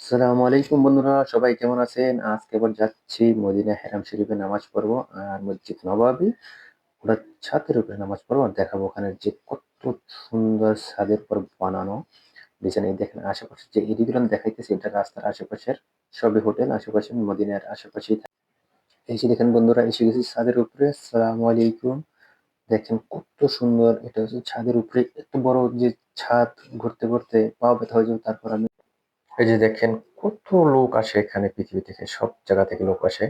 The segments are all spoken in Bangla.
আসসালামু আলাইকুম বন্ধুরা, সবাই কেমন আছেন? আজকে আবার যাচ্ছি মদিনা হেরাম শরীফে নামাজ পড়বো আর মসজিদ নবাবী ওটা ছাদের উপরে নামাজ পড়বো আর দেখাবো ওখানে যে কত সুন্দর ছাদের উপর বানানো ডিজাইন। এই দেখেন আশেপাশে যে এরিয়াগুলো আমি দেখাইতেছি এটা রাস্তার আশেপাশের সবই হোটেল, আশেপাশে মদিনার আশেপাশেই থাকে। এই যে দেখেন বন্ধুরা, এসে গেছি ছাদের উপরে। আসসালামু আলাইকুম। দেখেন কত সুন্দর, এটা হচ্ছে ছাদের উপরে এত বড় যে ছাদ, ঘুরতে ঘুরতে পা ব্যথা হয়ে যাবে। তারপর আমি এই যে দেখেন কত লোক আসে এখানে, পৃথিবী থেকে সব জায়গা থেকে লোক আসে।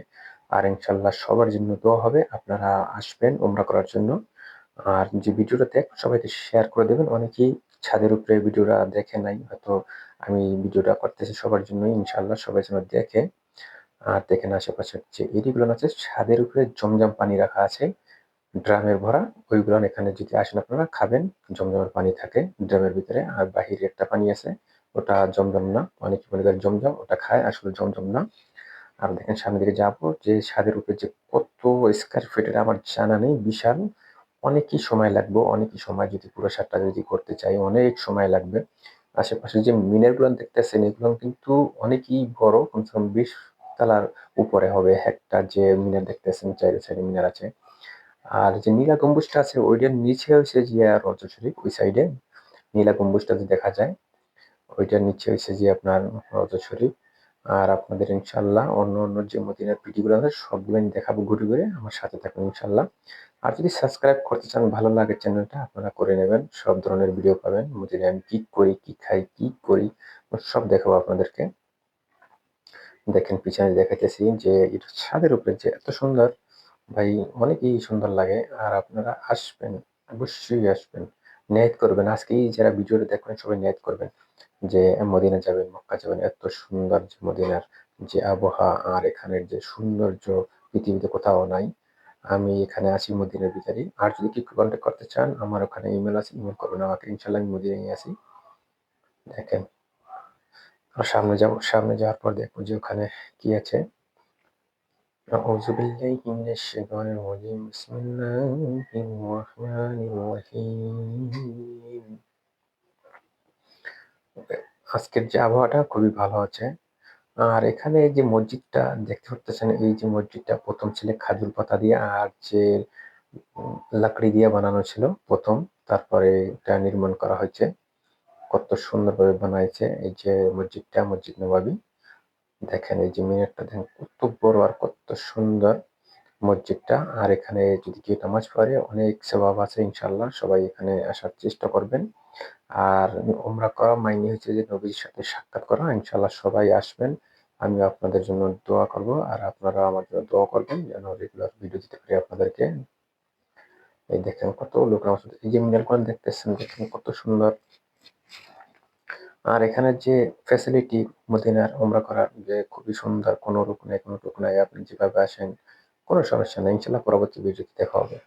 আর ইনশাল্লাহ সবার জন্য দোয়া হবে, আপনারা আসবেন উমরা করার জন্য। আর যে ভিডিওটা দেখ সবাইকে শেয়ার করে দেবেন, অনেকেই ছাদের উপরে ভিডিওটা দেখে নাই হয়তো। আমি ভিডিওটা করতেছি সবার জন্য, ইনশাল্লাহ সবাই যেন দেখে। আর দেখেন আশেপাশের যে এরিগুলো আছে, ছাদের উপরে জমজম পানি রাখা আছে ড্রামের ভরা। ওইগুলো এখানে যদি আসেন আপনারা খাবেন। জমজমের পানি থাকে ড্রামের ভিতরে, আর বাহিরে একটা পানি আছে, ওটা জমজম না। অনেকে মনে করে জমজম, ওটা খায়, আসলে জমজম না। আর দেখেন সামনের দিকে যাবো, যে ছাদের উপরে যে কত স্কোয়ার ফিটের আমার জানা নেই, বিশাল। অনেকই সময় লাগবে, অনেকই সময়, যদি পুরো সারটা যদি করতে চাই অনেক সময় লাগবে। আশেপাশে যে মিনার গুলো দেখতেছেন এগুলো কিন্তু অনেকই বড়, কমসে কম 20 তলার উপরে হবে একটা যে মিনার দেখতেছেন, চাইরে সাইডে মিনার আছে। আর যে নীলা গম্বুজটা আছে ওইটার নিচে হচ্ছে যে রওজা শরীফ, ওই সাইডে নীলা গম্বুজটা যে দেখা যায়, ওইটার নিচে হচ্ছে যে আপনার রওজা শরীফ। আর আপনাদের ইনশাল্লাহ অন্য অন্য যে মদিনার ভিডিওগুলো আছে সবগুলো আমি দেখাবো ঘুরে ঘুরে, আমার সাথে থাকুন ইনশাল্লাহ। আর যদি সাবস্ক্রাইব করতে চান, ভালো লাগে চ্যানেলটা, আপনারা করে নেবেন। সব ধরনের ভিডিও পাবেন, মদিনায় আমি কি করি, কি খাই, কি করি, সব দেখাবো আপনাদেরকে। দেখেন পিছনে দেখাইতেছি যে এটা ছাদের উপরে যে এত সুন্দর, ভাই অনেকই সুন্দর লাগে। আর আপনারা আসবেন, অবশ্যই আসবেন, নিয়ত করবেন। আজকেই যারা ভিডিওটা দেখবেন সবাই নিয়ত করবেন যে মদিনা যাবেন, মক্কা যাবেন। এত সুন্দর যে মদিনার যে আবহাওয়া আর এখানের যে সৌন্দর্য পৃথিবীতে কোথাও নাই। আমি এখানে আছি মদিনার ভিতরেই। আর যদি কেউ কন্ট্যাক্ট করতে চান, আমার ওখানে ইমেল আছে, ইমেল করবেন আমাকে, ইনশাল্লাহ আমি মদিনায় আছি। দেখেন আর সামনে যাবো, সামনে যাওয়ার পর দেখবো যে ওখানে কি আছে। أعوذ بالله من الشيطان الرجيم بسم الله الرحمن الرحيم। আজকের যে আবহাওয়াটা খুবই ভালো আছে। আর এখানে যে মসজিদটা দেখতে পারতেছেন, এই যে মসজিদটা প্রথম ছিল খাজুর পাতা দিয়ে আর যে লাকড়ি দিয়ে বানানো ছিল প্রথম, তারপরে এটা নির্মাণ করা হয়েছে। কত সুন্দরভাবে বানাইছে এই যে মসজিদটা, মসজিদ নবাবী। দেখেন এই যে মিনারটা দেখেন কত বড় আর কত সুন্দর মসজিদটা। আর এখানে যদি কেউ নামাজ পড়ে অনেক সওয়াব আছে ইনশাল্লাহ। সবাই এখানে আসার চেষ্টা করবেন। আর উমরা করা মাইনে হচ্ছে যে নবীর সাথে সাক্ষাৎ করা। ইনশাল্লাহ সবাই আসবেন, আমি আপনাদের জন্য দোয়া করব আর আপনারা আমার জন্য দোয়া করবেন যেন রেগুলার ভিডিও দিতে পারি আপনাদেরকে। এই দেখেন কত লোক নামাজ পড়তে, এই যে মিনার কোরআন দেখতেছেন, দেখেন কত সুন্দর। আর এখানে যে ফ্যাসিলিটি মদিনার উমরা করার যে খুবই সুন্দর, কোনো রকম নাই, কোনো টুকু নাই। আপনি যেভাবে আসেন কোনো সমস্যা নেই, ইনশাল্লাহ পরবর্তী ভিডিওতে দেখা হবে।